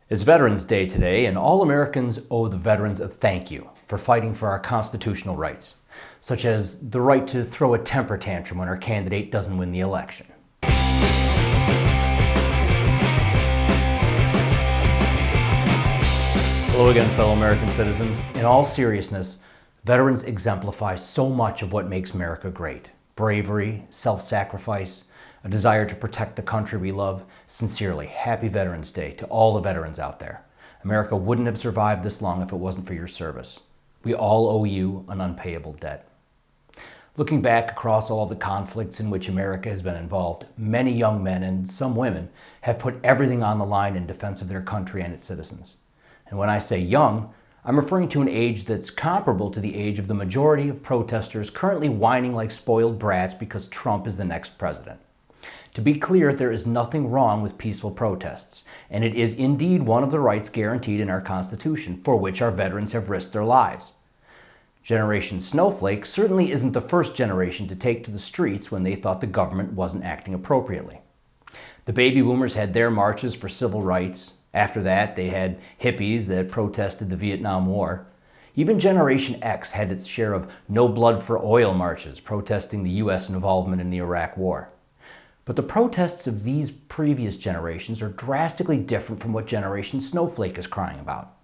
It's Veterans Day today, and all Americans owe the veterans a thank you for fighting for our constitutional rights, such as the right to throw a temper tantrum when our candidate doesn't win the election. Hello again, fellow American citizens. In all seriousness, veterans exemplify so much of what makes America great. Bravery, self-sacrifice, a desire to protect the country we love. Sincerely, happy Veterans Day to all the veterans out there. America wouldn't have survived this long if it wasn't for your service. We all owe you an unpayable debt. Looking back across all of the conflicts in which America has been involved, many young men and some women have put everything on the line in defense of their country and its citizens. And when I say young, I'm referring to an age that's comparable to the age of the majority of protesters currently whining like spoiled brats because Trump is the next president. To be clear, there is nothing wrong with peaceful protests, and it is indeed one of the rights guaranteed in our Constitution, for which our veterans have risked their lives. Generation Snowflake certainly isn't the first generation to take to the streets when they thought the government wasn't acting appropriately. The baby boomers had their marches for civil rights. After that, they had hippies that protested the Vietnam War. Even Generation X had its share of no blood for oil marches, protesting the U.S. involvement in the Iraq War. But the protests of these previous generations are drastically different from what Generation Snowflake is crying about.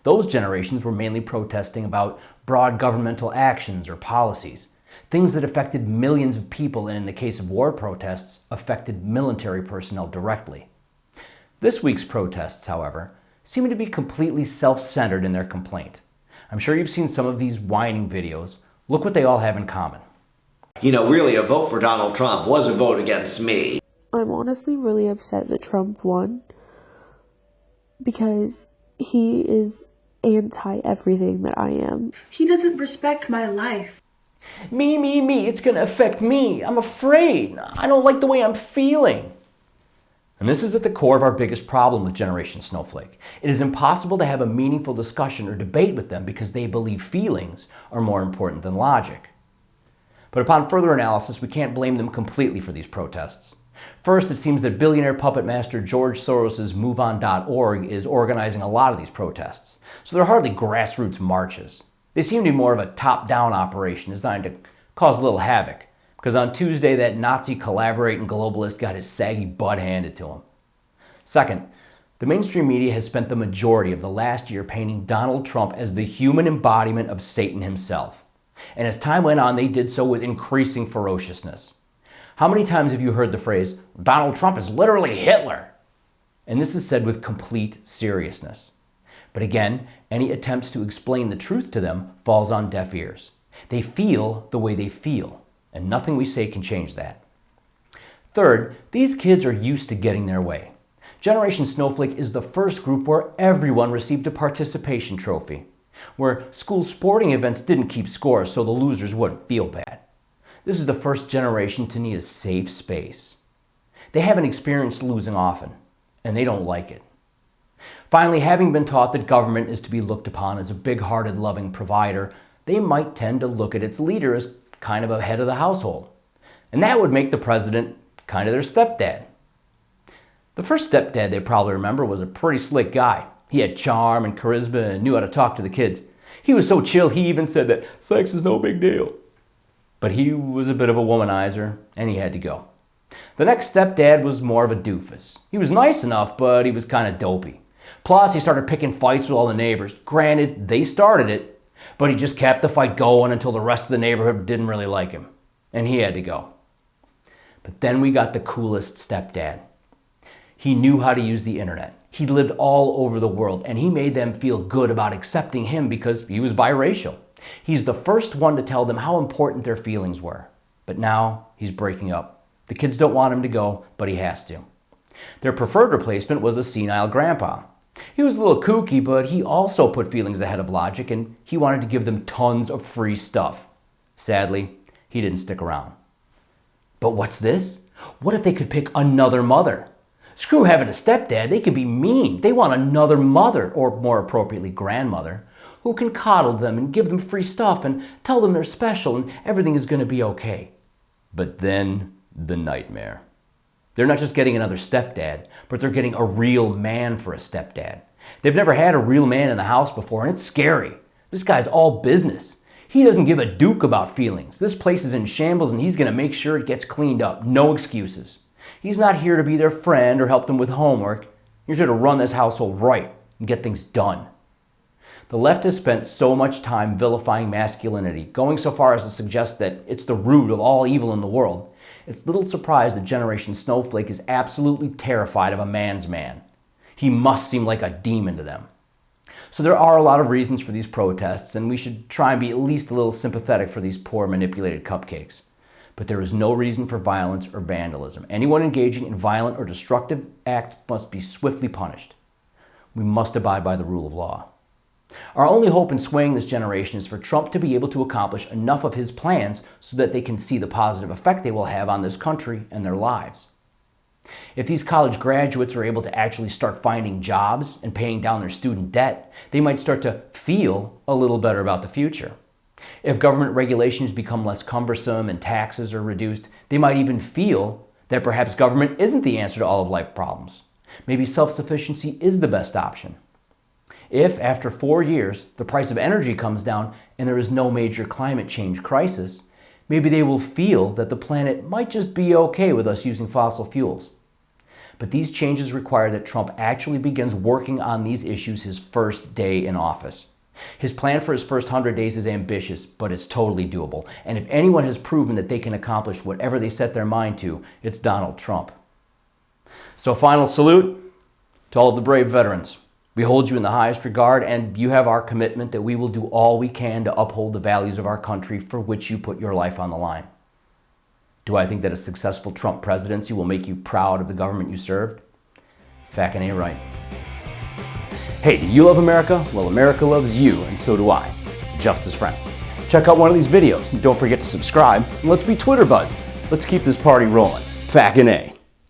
Those generations were mainly protesting about broad governmental actions or policies, things that affected millions of people and in the case of war protests, affected military personnel directly. This week's protests, however, seem to be completely self-centered in their complaint. I'm sure you've seen some of these whining videos. Look what they all have in common. You know, really, a vote for Donald Trump was a vote against me. I'm honestly really upset that Trump won because he is anti-everything that I am. He doesn't respect my life. Me, it's gonna affect me. I'm afraid. I don't like the way I'm feeling. And this is at the core of our biggest problem with Generation Snowflake. It is impossible to have a meaningful discussion or debate with them because they believe feelings are more important than logic. But upon further analysis, we can't blame them completely for these protests. First, it seems that billionaire puppet master George Soros' MoveOn.org is organizing a lot of these protests. So they're hardly grassroots marches. They seem to be more of a top-down operation designed to cause a little havoc. Because on Tuesday, that Nazi collaborating globalist got his saggy butt handed to him. Second, the mainstream media has spent the majority of the last year painting Donald Trump as the human embodiment of Satan himself. And as time went on, they did so with increasing ferociousness. How many times have you heard the phrase, Donald Trump is literally Hitler? And this is said with complete seriousness. But again, any attempts to explain the truth to them falls on deaf ears. They feel the way they feel, and nothing we say can change that. Third, these kids are used to getting their way. Generation Snowflake is the first group where everyone received a participation trophy, where school sporting events didn't keep score so the losers wouldn't feel bad. This is the first generation to need a safe space. They haven't experienced losing often, and they don't like it. Finally, having been taught that government is to be looked upon as a big-hearted, loving provider, they might tend to look at its leader as kind of a head of the household. And that would make the president kind of their stepdad. The first stepdad they probably remember was a pretty slick guy. He had charm and charisma and knew how to talk to the kids. He was so chill, he even said that sex is no big deal. But he was a bit of a womanizer, and he had to go. The next stepdad was more of a doofus. He was nice enough, but he was kind of dopey. Plus, he started picking fights with all the neighbors. Granted, they started it, but he just kept the fight going until the rest of the neighborhood didn't really like him, and he had to go. But then we got the coolest stepdad. He knew how to use the internet. He lived all over the world, and he made them feel good about accepting him because he was biracial. He's the first one to tell them how important their feelings were. But now he's breaking up. The kids don't want him to go, but he has to. Their preferred replacement was a senile grandpa. He was a little kooky, but he also put feelings ahead of logic, and he wanted to give them tons of free stuff. Sadly, he didn't stick around. But what's this? What if they could pick another mother? Screw having a stepdad, they can be mean. They want another mother, or more appropriately, grandmother, who can coddle them and give them free stuff and tell them they're special and everything is going to be okay. But then the nightmare. They're not just getting another stepdad, but they're getting a real man for a stepdad. They've never had a real man in the house before, and it's scary. This guy's all business. He doesn't give a duke about feelings. This place is in shambles, and he's going to make sure it gets cleaned up. No excuses. He's not here to be their friend or help them with homework. He's here to run this household right and get things done. The left has spent so much time vilifying masculinity, going so far as to suggest that it's the root of all evil in the world. It's little surprise that Generation Snowflake is absolutely terrified of a man's man. He must seem like a demon to them. So there are a lot of reasons for these protests, and we should try and be at least a little sympathetic for these poor manipulated cupcakes. But there is no reason for violence or vandalism. Anyone engaging in violent or destructive acts must be swiftly punished. We must abide by the rule of law. Our only hope in swaying this generation is for Trump to be able to accomplish enough of his plans so that they can see the positive effect they will have on this country and their lives. If these college graduates are able to actually start finding jobs and paying down their student debt, they might start to feel a little better about the future. If government regulations become less cumbersome and taxes are reduced, they might even feel that perhaps government isn't the answer to all of life problems. Maybe self-sufficiency is the best option. If, after 4 years, the price of energy comes down and there is no major climate change crisis, maybe they will feel that the planet might just be okay with us using fossil fuels. But these changes require that Trump actually begins working on these issues his first day in office. His plan for his first 100 days is ambitious, but it's totally doable. And if anyone has proven that they can accomplish whatever they set their mind to, it's Donald Trump. So final salute to all of the brave veterans. We hold you in the highest regard, and you have our commitment that we will do all we can to uphold the values of our country for which you put your life on the line. Do I think that a successful Trump presidency will make you proud of the government you served? Factin' ain't right. Hey, do you love America? Well, America loves you, and so do I, just as friends. Check out one of these videos, and don't forget to subscribe, and let's be Twitter buds. Let's keep this party rolling. Factin' A.